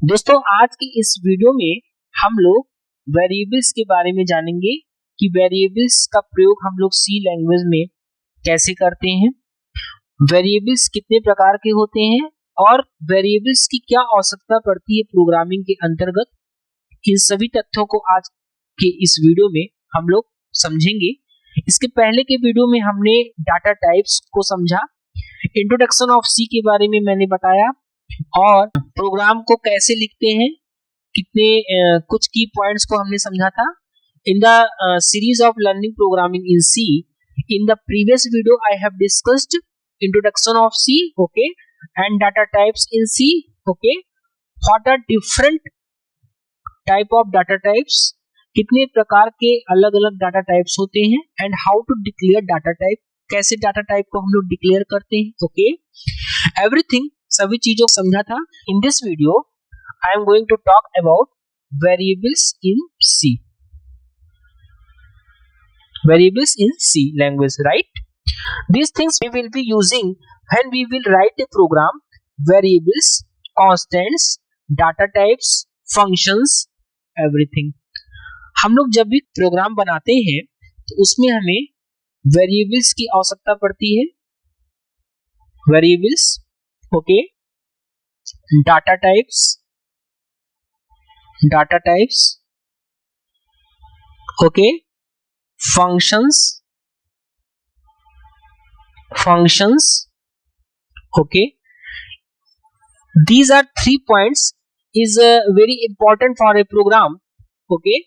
दोस्तों आज की इस वीडियो में हम लोग वेरिएबल्स के बारे में जानेंगे कि वेरिएबल्स का प्रयोग हम लोग सी लैंग्वेज में कैसे करते हैं, वेरिएबल्स कितने प्रकार के होते हैं और वेरिएबल्स की क्या आवश्यकता पड़ती है प्रोग्रामिंग के अंतर्गत। इन सभी तथ्यों को आज के इस वीडियो में हम लोग समझेंगे। इसके पहले के वीडियो में हमने डाटा टाइप्स को समझा, इंट्रोडक्शन ऑफ सी के बारे में मैंने बताया और प्रोग्राम को कैसे लिखते हैं, कितने कुछ की पॉइंट्स को हमने समझा था। In the series of learning programming in C, in the previous video I have discussed introduction of C, okay, and data types in C, okay, what are different type of data types, कितने प्रकार के अलग अलग data types होते हैं, and how to declare data type, कैसे data type को हम लोग डिक्लेयर करते हैं, ओके, एवरीथिंग, सभी चीजों को समझा था। In this video I am going to talk about variables in C, variables in C language, right. These things we will be using when we will write a program: variables, constants, data types, functions, everything। हम लोग जब भी programme बनाते हैं तो उसमें हमें variables की आवश्यकता पड़ती है, variables, okay, data types, okay, functions, okay, these are 3 points is very important for a program, okay।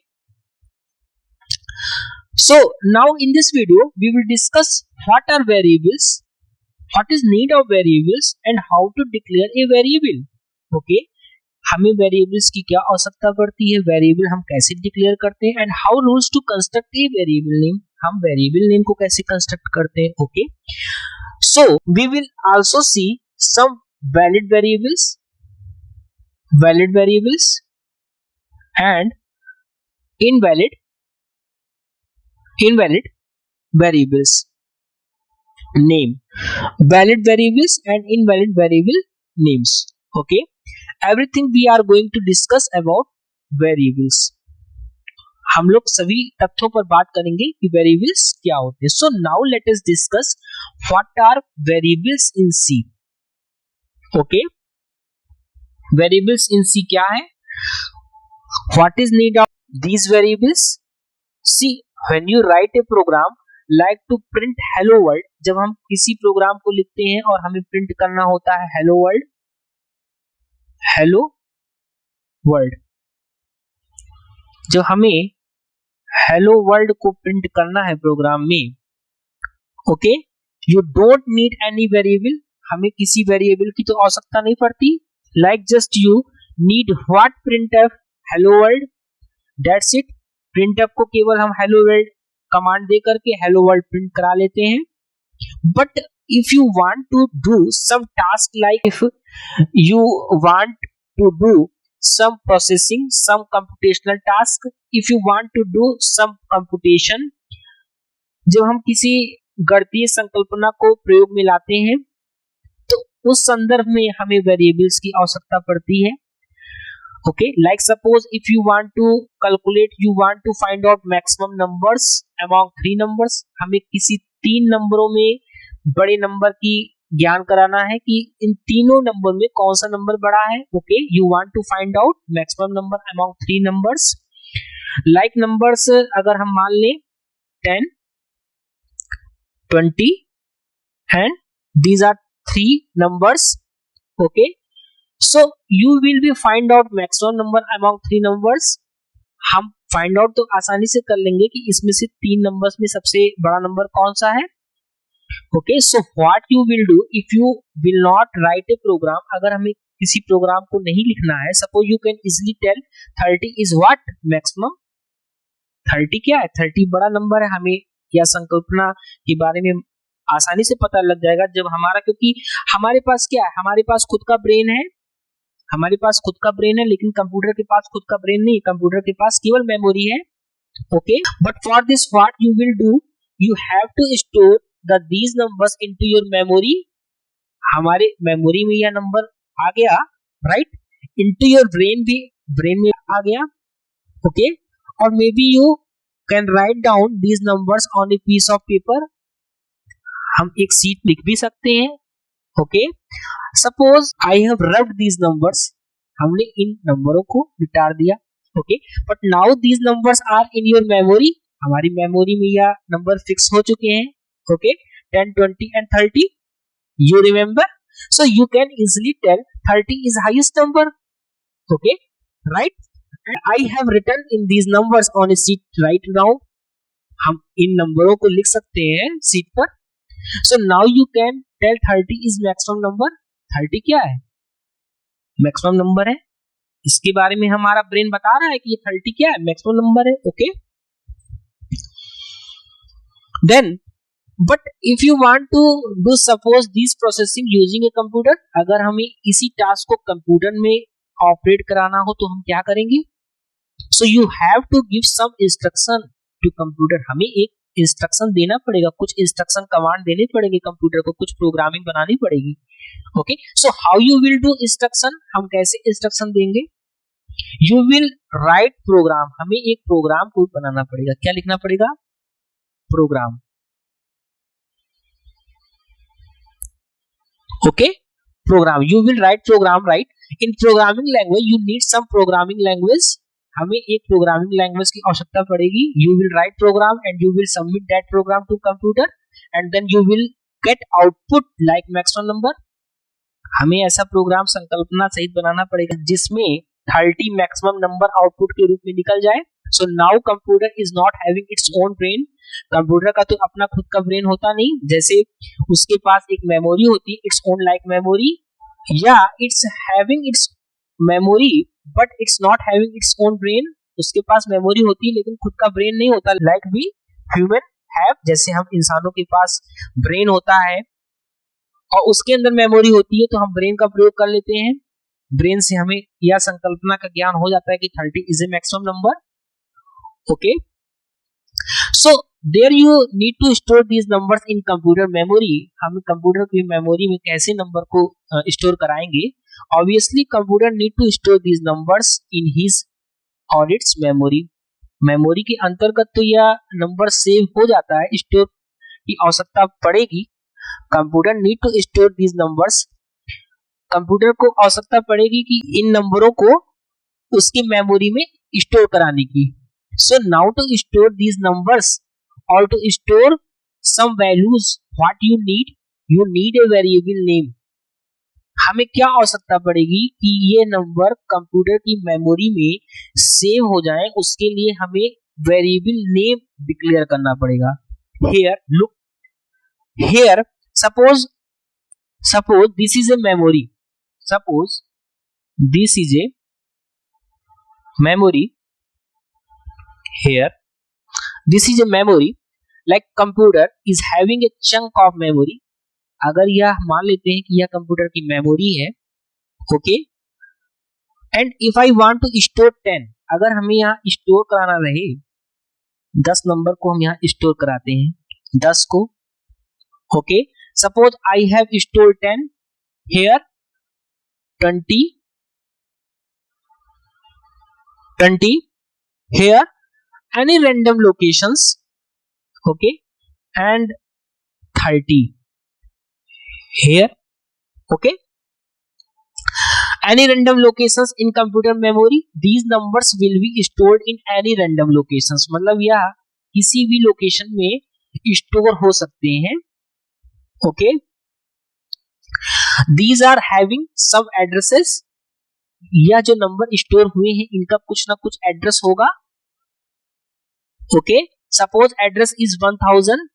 So now in this video we will discuss what are variables, what is need of variables and how to declare a variable, okay। हमें variables की क्या आवश्यकता पड़ती है, variable हम कैसे declare करते हैं, and how rules to construct a variable name, हम वेरिएबल नेम को कैसे कंस्ट्रक्ट करते हैं, okay. So we will also see some valid variables and invalid variables name, valid variables and invalid variable names, okay. Everything we are going to discuss about variables। हम लोग सभी तथ्यों पर बात करेंगे कि वेरिएबल्स क्या होते हैं। So now let us discuss what are variables in C, okay। Variables in C क्या है? What is need of these variables? See, when you write a program like to print hello world, जब हम किसी programme को लिखते हैं और हमें प्रिंट करना होता है हेलो वर्ल्ड, जो हमें हेलो वर्ल्ड को प्रिंट करना है प्रोग्राम में, okay, you don't need any variable, हमें किसी वेरिएबल की तो आवश्यकता नहीं पड़ती। Like just you need what printf hello world, that's it. Printf को केवल हम हेलो वर्ल्ड कमांड दे करके हेलो वर्ल्ड प्रिंट करा लेते हैं। But if you want to do some task, like if you want to do some processing, some computational task, if you want to do some computation, जब हम किसी गणितीय संकल्पना को प्रयोग में लाते हैं तो उस संदर्भ में हमें वेरिएबल्स की आवश्यकता पड़ती है, okay. Like suppose if you want to calculate, you want to find out maximum numbers among 3 numbers, हमें किसी 3 नंबरों में बड़े नंबर की ज्ञान कराना है कि इन तीनों नंबर में कौन सा नंबर बड़ा है, okay. You want to find out maximum number among 3 numbers. Like numbers अगर हम मान लें 10, 20 and these are 3 numbers, okay. So you will be find out maximum number among 3 numbers. हम फाइंड आउट तो आसानी से कर लेंगे कि इसमें से 3 नंबर्स में सबसे बड़ा नंबर कौन सा है, okay। So what you will do if you will not write a program, अगर हमें किसी प्रोग्राम को नहीं लिखना है, suppose you can easily tell 30 is what maximum, 30 क्या है, 30 बड़ा नंबर है, हमें या संकल्पना के बारे में आसानी से पता लग जाएगा जब हमारा, क्योंकि हमारे पास क्या है, हमारे पास खुद का ब्रेन है, लेकिन कंप्यूटर के पास खुद का ब्रेन नहीं, कंप्यूटर के पास केवल मेमोरी है, okay. But for this what you will do, you have to store these numbers into your memory। हमारे मेमोरी में यह नंबर आ गया, राइट। into your brain भी ब्रेन में आ गया, ओके, और maybe you can write down these numbers on a piece of paper, हम एक सीट लिख भी सकते हैं, okay. Suppose I have rubbed these numbers, हमने इन नंबरों को मिटा दिया, okay, but now these numbers are in your memory, हमारी मेमोरी में यह नंबर फिक्स हो चुके हैं, okay, 10, 20 and 30, you remember, so you can easily tell 30 is highest number, okay, right, and I have written in these numbers on a sheet right now, हम इन नंबरों को लिख सकते हैं सीट पर, so now you can tell 30 is maximum number, 30 क्या है, maximum number है, इसके बारे में हमारा ब्रेन बता रहा है कि ये 30 क्या है, मैक्सिमम नंबर है, okay. Then but if you want to do suppose this processing using a computer, अगर हमें इसी टास्क को कंप्यूटर में ऑपरेट कराना हो तो हम क्या करेंगे, so you have to give some instruction to computer, हमें एक इंस्ट्रक्शन देना पड़ेगा, कुछ इंस्ट्रक्शन कमांड देने पड़ेंगे कंप्यूटर को, कुछ प्रोग्रामिंग बनानी पड़ेगी, okay. So how you will do instruction, हम कैसे इंस्ट्रक्शन देंगे, यू विल राइट प्रोग्राम, हमें एक प्रोग्राम कोड बनाना पड़ेगा, क्या लिखना पड़ेगा, programme, okay, program, you will write program, right, in programming language you need some programming language, हमें एक प्रोग्रामिंग लैंग्वेज की आवश्यकता पड़ेगी, you will write program and you will submit that program to computer and then you will get output like maximum number, हमें ऐसा programme संकल्पना सहित बनाना पड़ेगा जिसमें 30 मैक्सिमम नंबर आउटपुट के रूप में निकल जाए। So now computer is not having its own brain, computer का तो अपना खुद का ब्रेन होता नहीं, जैसे उसके पास एक मेमोरी होती है, इट्स ओन लाइक मेमोरी, या it's having its memory but it's not having its own brain, उसके पास मेमोरी होती है लेकिन खुद का ब्रेन नहीं होता, लाइक वी ह्यूमन हैव, जैसे हम इंसानों के पास ब्रेन होता है और उसके अंदर मेमोरी होती है तो हम ब्रेन का प्रयोग कर लेते हैं, ब्रेन से हमें यह संकल्पना का ज्ञान हो जाता है कि 30 is a maximum number, okay. So there you need to store these numbers in computer memory, हम कंप्यूटर की मेमोरी में कैसे नंबर को स्टोर कराएंगे, obviously computer need to store these numbers in his और इट्स मेमोरी, मेमोरी के अंतर्गत तो यह नंबर सेव हो जाता है, स्टोर की आवश्यकता पड़ेगी, computer need to store these numbers, computer को आवश्यकता पड़ेगी कि इन नंबरों को उसकी मेमोरी में स्टोर कराने की। So now to store these numbers और to store some values, what you need a variable name, हमें क्या आवश्यकता पड़ेगी कि ये नंबर कंप्यूटर की मेमोरी में सेव हो जाए, उसके लिए हमें वेरिएबल नेम डिक्लेयर करना पड़ेगा। Here look, here suppose this is a memory, suppose this is a memory, here this is a memory, like computer is having a chunk of memory, अगर यह मान लेते हैं कि यह कंप्यूटर की मेमोरी है, okay, and if I want to store 10, अगर हमें यहाँ स्टोर कराना रहे 10 नंबर को हम यहाँ स्टोर कराते हैं 10 को, okay, suppose I have store 10 here 20 here any random locations, okay, and 30 here, okay, any random locations in computer memory, these numbers will be stored in any random locations, मतलब यह किसी भी लोकेशन में store हो सकते हैं, okay, these are having some addresses, यह जो नंबर स्टोर हुए हैं इनका कुछ ना कुछ एड्रेस होगा, okay, suppose address is 1000,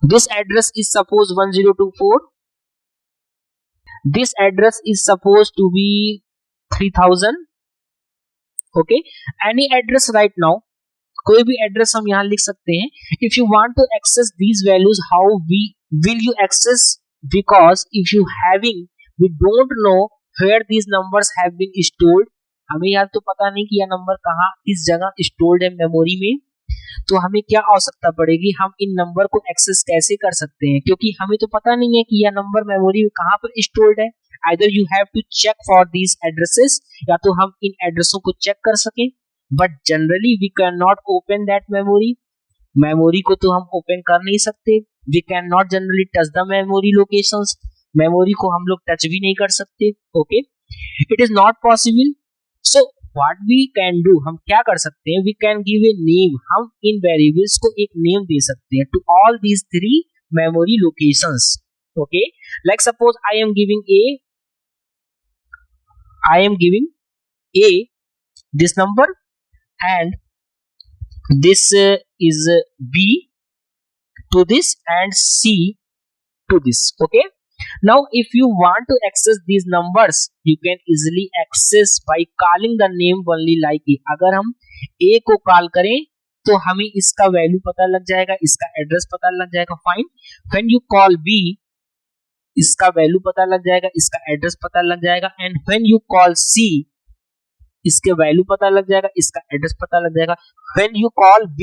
this address is suppose 1024, this address is suppose to be 3000, okay, any address right now, कोई भी एड्रेस हम यहाँ लिख सकते हैं। If you want to access these values, how will you access, because if you having, we don't know where these numbers have been stored, हमें यार तो पता नहीं कि यह नंबर कहाँ किस जगह स्टोर्ड है मेमोरी में, तो हमें क्या आवश्यकता पड़ेगी, हम इन नंबर को एक्सेस कैसे कर सकते हैं, क्योंकि हमें तो पता नहीं है कि यह नंबर मेमोरी में कहाँ पर स्टोर्ड है। Either you have to check for these addresses, या तो हम इन एड्रेसों को चेक कर सकें, but generally we can not open that memory. Memory को तो हम ओपन कर नहीं सकते। We can not generally touch the memory locations, memory को हम लोग टच भी नहीं कर सकते। Okay, it is not possible. So what we can do, हम क्या कर सकते हैं, we can give a name, हम इन वेरिएबल्स को एक नेम दे सकते हैं to all these three memory locations. Okay, like suppose I am giving a this number and this is b to this and c to this. Okay, now if you want to access these numbers you can easily access by calling the name only like a. अगर हम a को call करें तो हमें इसका value पता लग जाएगा, इसका एड्रेस पता लग जाएगा। Fine, when you call b इसका वैल्यू पता लग जाएगा, इसका एड्रेस पता लग जाएगा। And when you call c इसके वैल्यू पता लग जाएगा, इसका एड्रेस पता लग जाएगा। When you call b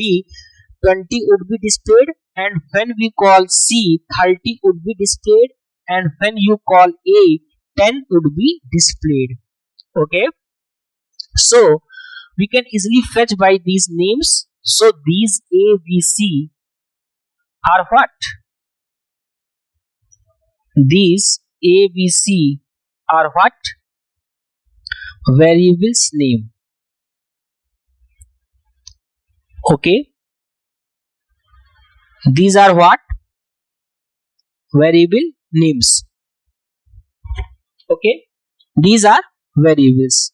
20 would be displayed, and when we call c 30 would be displayed, and when you call a 10 would be displayed. Okay, so we can easily fetch by these names. So these a b c are what? These a b c are what? Variables name. Okay, these are what? Variable names. Okay, these are variables.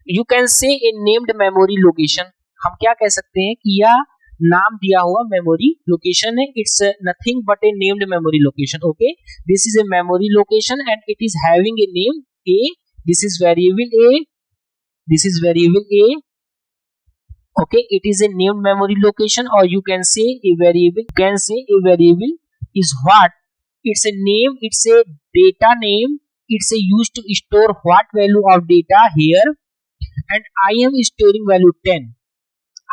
You can say a named memory location. हम क्या कह सकते हैं कि यह नाम दिया हुआ मेमोरी लोकेशन है। It's nothing but A named memory location. Okay, this is a memory location and it is having a name a. This is variable a, this is variable a. Okay, it is a named memory location, or you can say a variable, you can say a variable is what? It's a name, it's a data name, it's a used to store what value of data here, and I am storing value 10.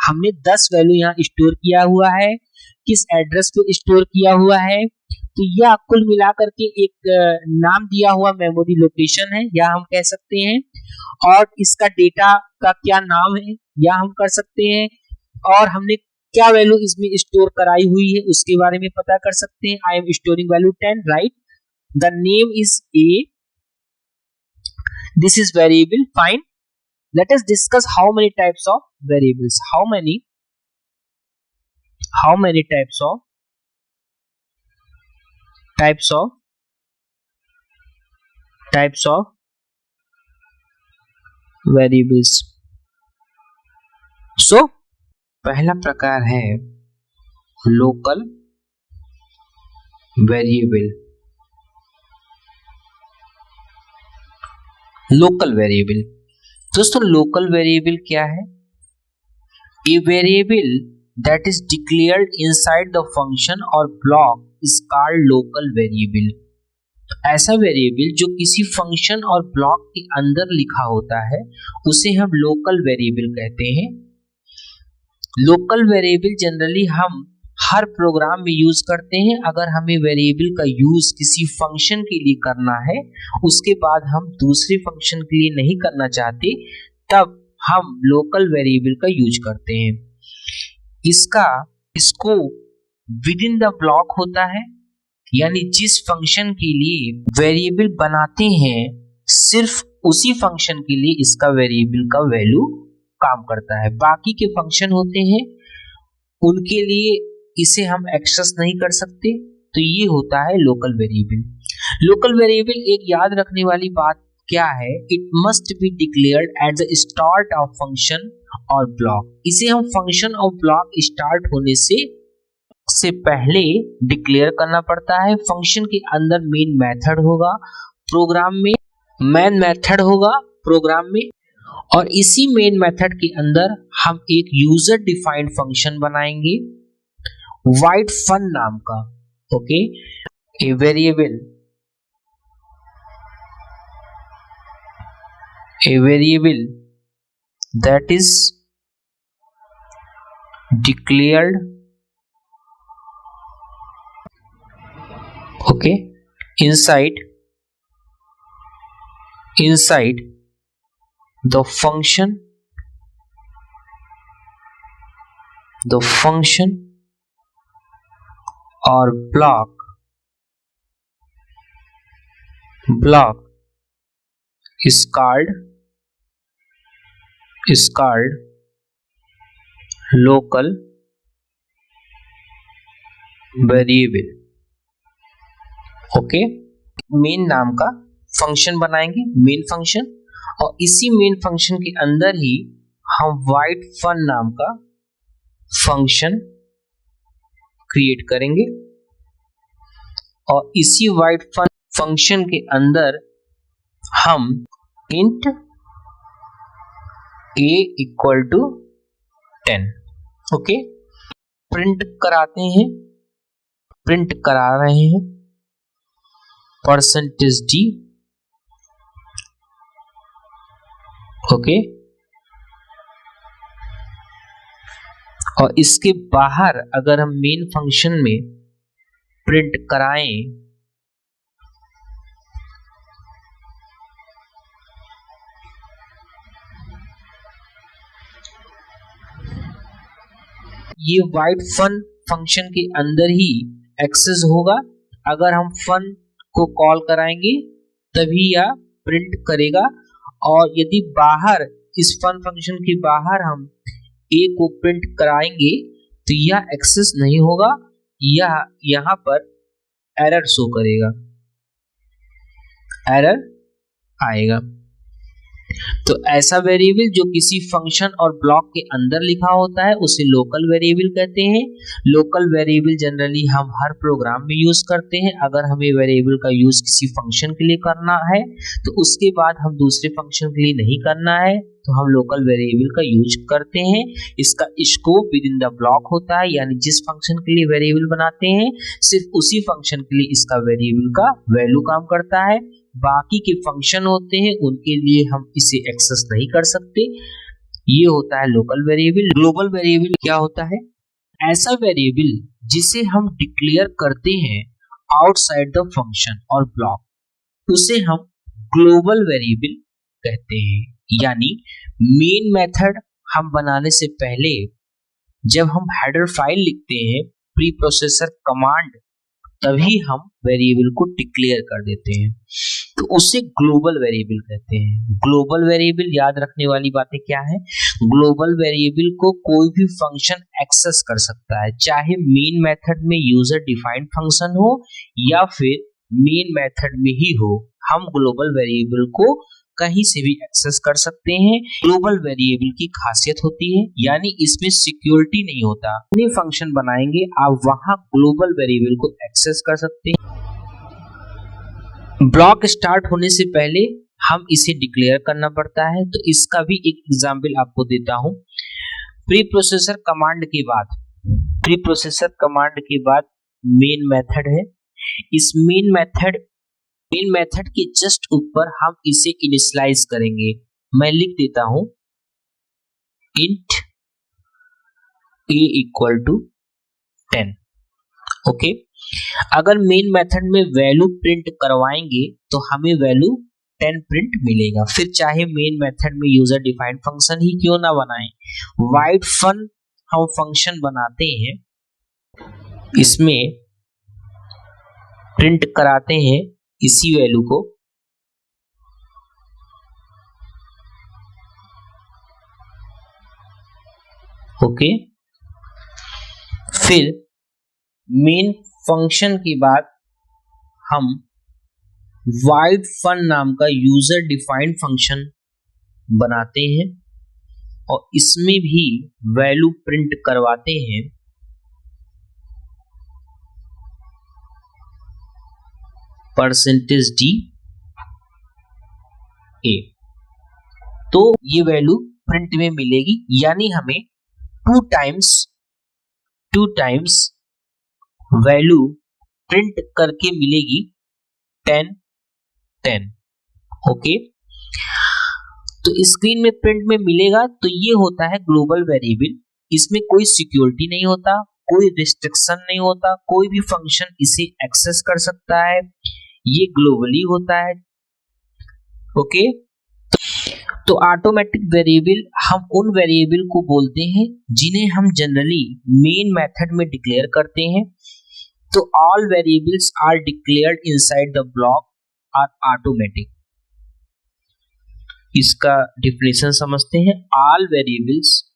हमने 10 value यहाँ store किया हुआ है, किस address पे store किया हुआ है, तो यह कुल मिलाकर के एक नाम दिया हुआ मेमोरी लोकेशन है, या हम कह सकते हैं। और इसका डेटा का क्या नाम है, या हम कर सकते हैं। और हमने क्या वैल्यू इसमें स्टोर कराई हुई है उसके बारे में पता कर सकते हैं। I am storing value 10, right. The name is a, this is variable. Fine, let us discuss how many types of variables, how many types of variables. So पहला प्रकार है लोकल वेरिएबल। लोकल वेरिएबल दोस्तों, local variable क्या है? A variable that is declared inside the function और block is called local variable. ऐसा variable जो किसी फंक्शन और ब्लॉक के अंदर लिखा होता है उसे हम लोकल वेरिएबल कहते हैं। लोकल वेरिएबल जनरली हम हर प्रोग्राम में यूज करते हैं। अगर हमें वेरिएबल का यूज किसी फंक्शन के लिए करना है, उसके बाद हम दूसरे फंक्शन के लिए नहीं करना चाहते, तब हम लोकल वेरिएबल का यूज करते हैं। इसका scope with in the block होता है, यानी जिस फंक्शन के लिए वेरिएबल बनाते हैं सिर्फ उसी फंक्शन के लिए इसका वेरिएबल का वैल्यू काम करता है। बाकी के फंक्शन होते हैं उनके लिए इसे हम एक्सेस नहीं कर सकते। तो ये होता है लोकल वेरिएबल। लोकल वेरिएबल एक याद रखने वाली बात क्या है, it must be declared at the start of function और ब्लॉक। इसे हम फंक्शन और ब्लॉक स्टार्ट होने से पहले डिक्लेयर करना पड़ता है। फंक्शन के अंदर मेन मेथड होगा, प्रोग्राम में मेन मेथड होगा प्रोग्राम में, और इसी मेन मेथड के अंदर हम एक यूजर डिफाइंड फंक्शन बनाएंगे वाइड फन नाम का। Okay, A variable that is declared, okay, inside the function or block is called local variable. Okay, main नाम का फंक्शन बनाएंगे, मेन फंक्शन, और इसी मेन फंक्शन के अंदर ही हम वाइड फन नाम का फंक्शन क्रिएट करेंगे, और इसी वाइड फन फंक्शन के अंदर हम int a equal to 10, okay, print करा रहे हैं %d, ओके, और इसके बाहर अगर हम मेन फंक्शन में प्रिंट कराएं ये वाइड फन फंक्शन के अंदर ही एक्सेस होगा। अगर हम फन को कॉल कराएंगे तभी यह प्रिंट करेगा, और यदि बाहर इस फन फंक्शन के बाहर हम a को प्रिंट कराएंगे तो यह एक्सेस नहीं होगा, यह यहाँ पर एरर शो करेगा, एरर आएगा। तो ऐसा वेरिएबल जो किसी फंक्शन और ब्लॉक के अंदर लिखा होता है उसे लोकल वेरिएबल कहते हैं। लोकल वेरिएबल जनरली हम हर प्रोग्राम में यूज करते हैं। अगर हमें वेरिएबल का यूज किसी फंक्शन के लिए करना है तो उसके बाद हम दूसरे फंक्शन के लिए नहीं करना है तो हम लोकल वेरिएबल का यूज करते हैं। इसका scope with in the block होता है, यानी जिस फंक्शन के लिए वेरिएबल बनाते हैं सिर्फ उसी फंक्शन के लिए इसका वेरिएबल का वैल्यू काम करता है। बाकी के फंक्शन होते हैं उनके लिए हम इसे एक्सेस नहीं कर सकते। ये होता है लोकल वेरिएबल। ग्लोबल वेरिएबल क्या होता है? ऐसा वेरिएबल जिसे हम डिक्लेयर करते हैं आउटसाइड द फंक्शन और ब्लॉक उसे हम ग्लोबल वेरिएबल कहते हैं। यानी मेन मेथड हम बनाने से पहले जब हम हेडर फाइल लिखते हैं प्री प्रोसेसर कमांड तभी हम वेरिएबल को डिक्लेयर कर देते हैं, तो उसे ग्लोबल वेरिएबल कहते हैं। ग्लोबल वेरिएबल याद रखने वाली बातें क्या है? ग्लोबल वेरिएबल को कोई भी फंक्शन एक्सेस कर सकता है, चाहे मेन मेथड में यूजर डिफाइंड फंक्शन हो या फिर मेन मेथड में ही हो, हम ग्लोबल वेरिएबल को कहीं से भी एक्सेस कर सकते हैं। ग्लोबल वेरिएबल की खासियत होती है यानी इसमें सिक्योरिटी नहीं होता। अपने फंक्शन बनाएंगे आप वहां ग्लोबल वेरिएबल को एक्सेस कर सकते हैं। ब्लॉक स्टार्ट होने से पहले हम इसे डिक्लेयर करना पड़ता है, तो इसका भी एक एग्जांपल आपको देता हूं। प्री प्रोसेसर कमांड के बाद मेन मेथड है। इस मेन मेथड के जस्ट ऊपर हम इसे इनिशियलाइज करेंगे। मैं लिख देता हूं int a equal to 10, okay. अगर मेन मेथड में वैल्यू प्रिंट करवाएंगे तो हमें वैल्यू 10 प्रिंट मिलेगा, फिर चाहे मेन मेथड में यूजर डिफाइंड फंक्शन ही क्यों ना बनाएं। वाइड फन हम फंक्शन बनाते हैं, इसमें प्रिंट कराते हैं इसी वैल्यू को, ओके। फिर मेन फंक्शन के बाद हम वाइड फन नाम का यूजर डिफाइंड फंक्शन बनाते हैं और इसमें भी वैल्यू प्रिंट करवाते हैं %d a। तो ये वैल्यू प्रिंट में मिलेगी, यानी हमें 2 टाइम्स वैल्यू प्रिंट करके मिलेगी 10, ओके। तो स्क्रीन में प्रिंट में मिलेगा, तो ये होता है ग्लोबल वेरिएबल। इसमें कोई सिक्योरिटी नहीं होता, कोई रिस्ट्रिक्शन नहीं होता, कोई भी फंक्शन इसे एक्सेस कर सकता है, ये ग्लोबली होता है। ओके, तो ऑटोमेटिक वेरिएबल हम उन वेरिएबल को बोलते हैं जिन्हें हम जनरली मेन मेथड में डिक्लेयर करते हैं। तो all variables are declared inside the block are automatic. इसका डिफिनेशन समझते हैं। ऑल वेरिएबल्स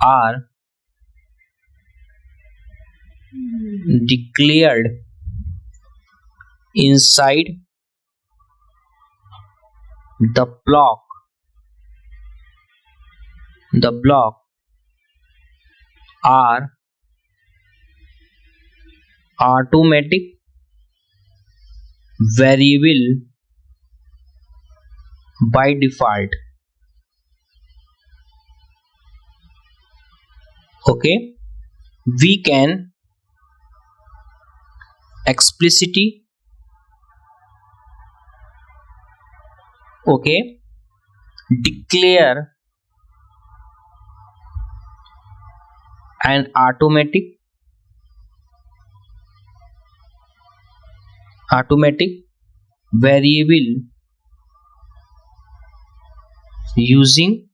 आर declared inside the block are automatic variable by default. Okay, we can explicitly declare an automatic variable using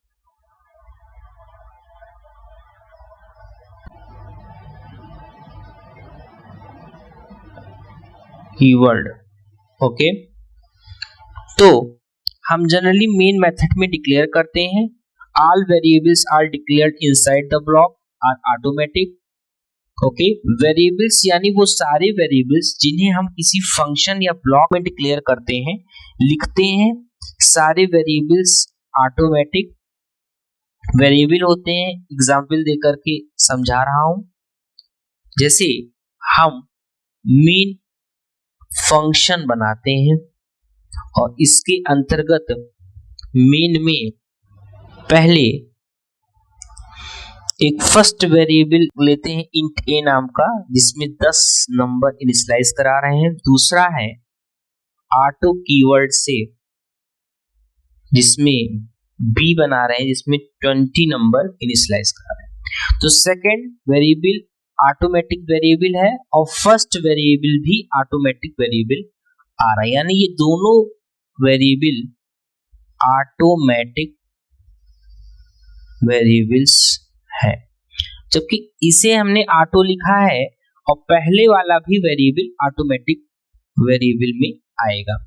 keyword. Okay, तो हम generally main method में declare करते हैं all variables are declared inside the block are automatic. Okay, variables यानी वो सारे variables जिन्हें हम किसी फंक्शन या ब्लॉक में डिक्लेयर करते हैं, लिखते हैं, सारे वेरिएबल्स ऑटोमेटिक वेरिएबल होते हैं। एग्जाम्पल देकर के समझा रहा हूं। जैसे हम मेन फंक्शन बनाते हैं और इसके अंतर्गत मेन में पहले एक फर्स्ट वेरिएबल लेते हैं इंट ए नाम का, जिसमें 10 नंबर इनिशियलाइज करा रहे हैं। दूसरा है ऑटो कीवर्ड से, जिसमें बी बना रहे हैं, जिसमें 20 नंबर इनिशियलाइज करा रहे हैं। तो सेकंड वेरिएबल ऑटोमेटिक वेरिएबल है और फर्स्ट वेरिएबल भी ऑटोमेटिक वेरिएबल आ रहा है, यानी ये दोनों वेरिएबल ऑटोमेटिक वेरिएबल्स है। जबकि इसे हमने ऑटो लिखा है और पहले वाला भी वेरिएबल ऑटोमेटिक वेरिएबल में आएगा।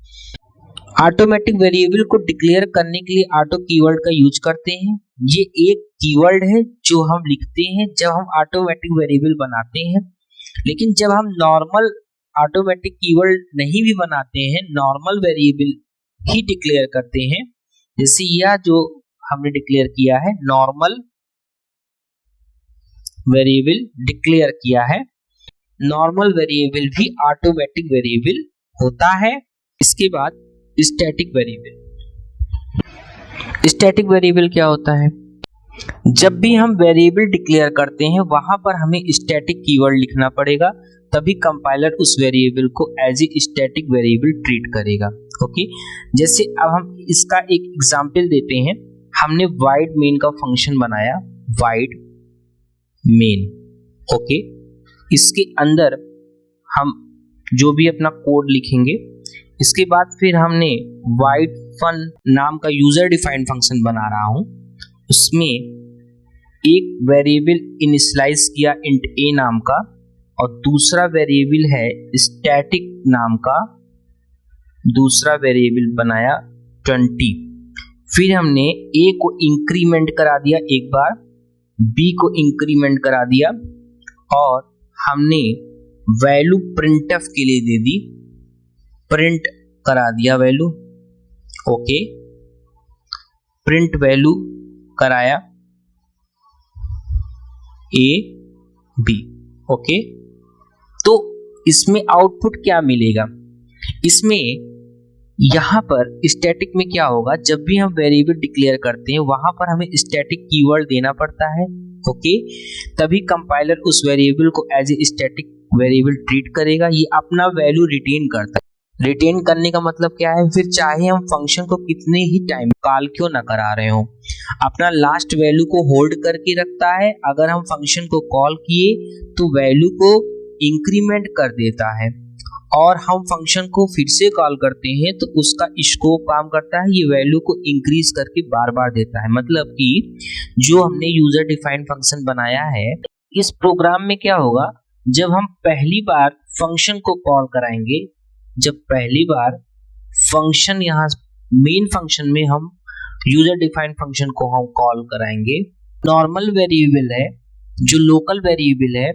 ऑटोमेटिक वेरिएबल को डिक्लेयर करने के लिए ऑटो कीवर्ड का यूज करते हैं। ये एक कीवर्ड है जो हम लिखते हैं जब हम ऑटोमेटिक वेरिएबल बनाते हैं। लेकिन जब हम नॉर्मल ऑटोमेटिक कीवर्ड नहीं भी बनाते हैं, नॉर्मल वेरिएबल ही डिक्लेयर करते हैं, जैसे यह जो हमने डिक्लेयर किया है, नॉर्मल वेरिएबल डिक्लेयर किया है। नॉर्मल वेरिएबल भी ऑटोमेटिक वेरिएबल होता है। इसके बाद स्टैटिक वेरिएबल। स्टैटिक वेरिएबल क्या होता है? जब भी हम वेरिएबल डिक्लेयर करते हैं वहां पर हमें स्टैटिक कीवर्ड लिखना पड़ेगा, तभी कंपाइलर उस वेरिएबल को as a static variable treat करेगा। ओके, जैसे अब हम इसका एक एग्जांपल देते हैं। हमने वाइड मेन का फंक्शन बनाया, वाइड मेन। ओके, इसके अंदर हम जो भी अपना कोड लिखेंगे, इसके बाद फिर हमने वाइड फन नाम का यूजर डिफाइंड फंक्शन बना रहा हूं। उसमें एक वेरिएबल इनिशियलाइज किया इंट ए नाम का और दूसरा वेरिएबल है स्टैटिक नाम का, दूसरा वेरिएबल बनाया 20। फिर हमने ए को इंक्रीमेंट करा दिया एक बार, बी को इंक्रीमेंट करा दिया और हमने वैल्यू प्रिंटफ के लिए दे दी, प्रिंट करा दिया वैल्यू। ओके, प्रिंट वैल्यू कराया ए बी। ओके, तो इसमें आउटपुट क्या मिलेगा? इसमें यहां पर स्टैटिक में क्या होगा, जब भी हम वेरिएबल डिक्लेयर करते हैं वहां पर हमें स्टैटिक कीवर्ड देना पड़ता है। ओके, तभी कंपाइलर उस वेरिएबल को as a static variable treat करेगा, ये अपना वैल्यू रिटेन करता है। रिटेन करने का मतलब क्या है, फिर चाहे हम फंक्शन को कितने ही टाइम कॉल क्यों ना करा रहे हो, अपना लास्ट वैल्यू को होल्ड करके रखता है। अगर हम फंक्शन को कॉल किए तो वैल्यू को इंक्रीमेंट कर देता है, और हम फंक्शन को फिर से कॉल करते हैं तो उसका स्कोप काम करता है, ये वैल्यू को इंक्रीज करके बार बार देता है। मतलब कि जो हमने यूजर डिफाइंड फंक्शन बनाया है, इस प्रोग्राम में क्या होगा, जब हम पहली बार फंक्शन को कॉल कराएंगे, जब पहली बार फंक्शन यहाँ मेन फंक्शन में हम यूजर डिफाइंड फंक्शन को हम कॉल कराएंगे, नॉर्मल वेरिएबल है, जो लोकल वेरिएबल है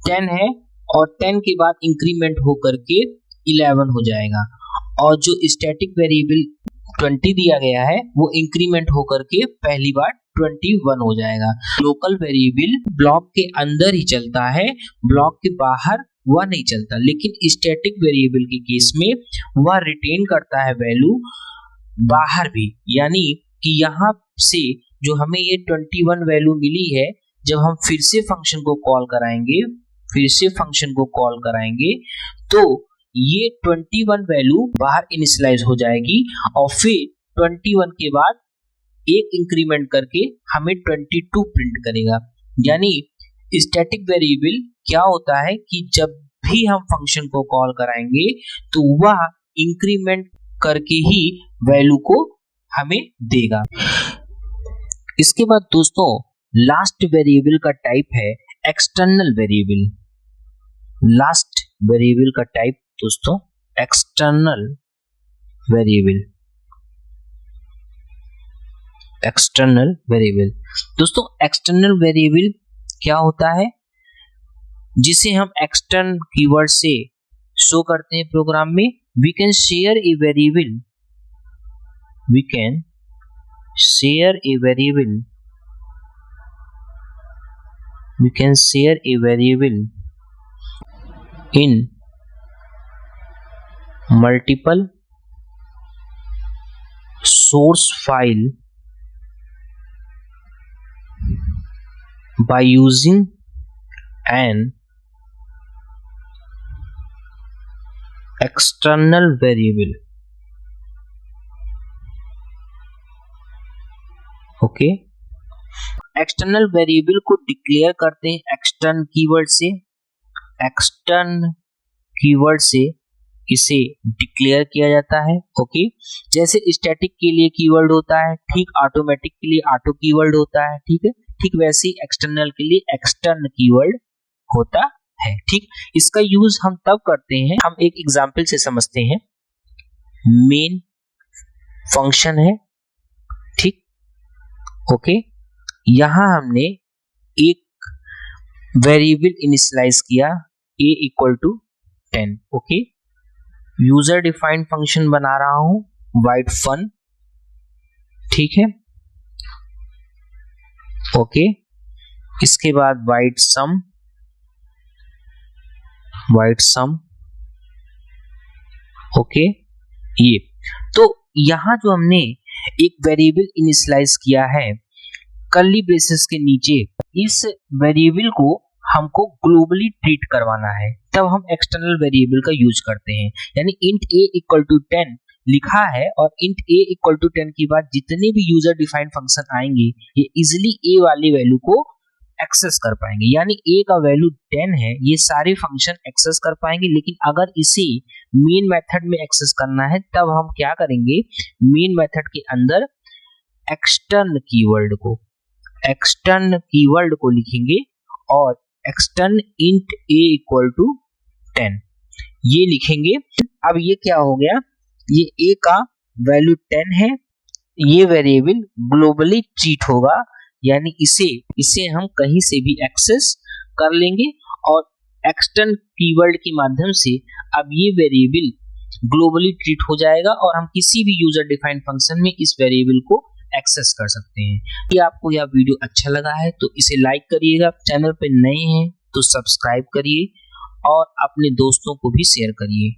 10 है, और 10 के बाद इंक्रीमेंट होकर के 11 हो जाएगा, और जो स्टैटिक वेरिएबल 20 दिया गया है वो इंक्रीमेंट होकर के पहली बार 21 हो जाएगा। लोकल वेरिएबल ब्लॉक के अंदर ही चलता है, ब्लॉक के बाहर वह नहीं चलता, लेकिन स्टैटिक वेरिएबल के केस में वह रिटेन करता है वैल्यू बाहर भी। यानी कि यहाँ से जो हमें ये 21 वैल्यू मिली है, जब हम फिर से फंक्शन को कॉल कराएंगे, तो ये 21 वैल्यू बाहर इनिशियलाइज हो जाएगी, और फिर 21 के बाद एक इंक्रीमेंट करके हमें 22 प्रिंट करेगा। यानी स्टैटिक वेरिएबल क्या होता है कि जब भी हम फंक्शन को कॉल कराएंगे तो वह इंक्रीमेंट करके ही वैल्यू को हमें देगा। इसके बाद दोस्तों लास्ट वेरिएबल का टाइप है एक्सटर्नल वेरिएबल। लास्ट वेरिएबल का टाइप दोस्तों एक्सटर्नल वेरिएबल। एक्सटर्नल वेरिएबल दोस्तों, एक्सटर्नल वेरिएबल क्या होता है, जिसे हम एक्सटर्न कीवर्ड से शो करते हैं प्रोग्राम में। We can share a variable, we can share a variable, we can share a variable in multiple source file by using an external variable। Okay, external variable को declare करते हैं extern keyword से। Extern keyword से इसे declare किया जाता है। Okay, जैसे स्टैटिक के लिए कीवर्ड होता है, ठीक ऑटोमेटिक के लिए ऑटो कीवर्ड होता है, ठीक है, ठीक वैसे ही एक्सटर्नल के लिए एक्सटर्न कीवर्ड होता है। ठीक, इसका यूज हम तब करते हैं, हम एक एग्जांपल से समझते हैं। मेन फंक्शन है, ठीक, ओके, यहां हमने एक वेरिएबल इनिशियलाइज किया a equal to 10। Okay, user defined function बना रहा हूं वाइड फन, ठीक है, ओके, इसके बाद वाइड सम, ओके, ये तो यहां जो हमने एक वेरिएबल इनिशियलाइज किया है कर्ली ब्रेसेस के नीचे, इस वेरिएबल को हमको ग्लोबली ट्रीट करवाना है, तब हम एक्सटर्नल वेरिएबल का यूज करते हैं। यानी इंट a इक्वल टू 10 लिखा है, और इंट a इक्वल टू 10 के बाद जितने भी यूजर डिफाइंड फंक्शन आएंगे ये इजिली a वाली वैल्यू को एक्सेस कर पाएंगे। यानी a का वैल्यू 10 है, ये सारे फंक्शन एक्सेस कर पाएंगे। लेकिन अगर इसे मेन मेथड में एक्सेस करना है तब हम क्या करेंगे, मेन मेथड के अंदर एक्सटर्न कीवर्ड को लिखेंगे, और extern int a equal to 10 ये लिखेंगे। अब ये क्या हो गया, ये a का वैल्यू 10 है, ये वेरिएबल ग्लोबली ट्रीट होगा, यानी इसे हम कहीं से भी एक्सेस कर लेंगे, और एक्सटर्न कीवर्ड के माध्यम से अब ये वेरिएबल ग्लोबली ट्रीट हो जाएगा, और हम किसी भी यूजर डिफाइंड फंक्शन में इस वेरिएबल को एक्सेस कर सकते हैं। कि आपको यह वीडियो अच्छा लगा है तो इसे लाइक करिएगा, चैनल पे नए हैं तो सब्सक्राइब करिए, और अपने दोस्तों को भी शेयर करिए।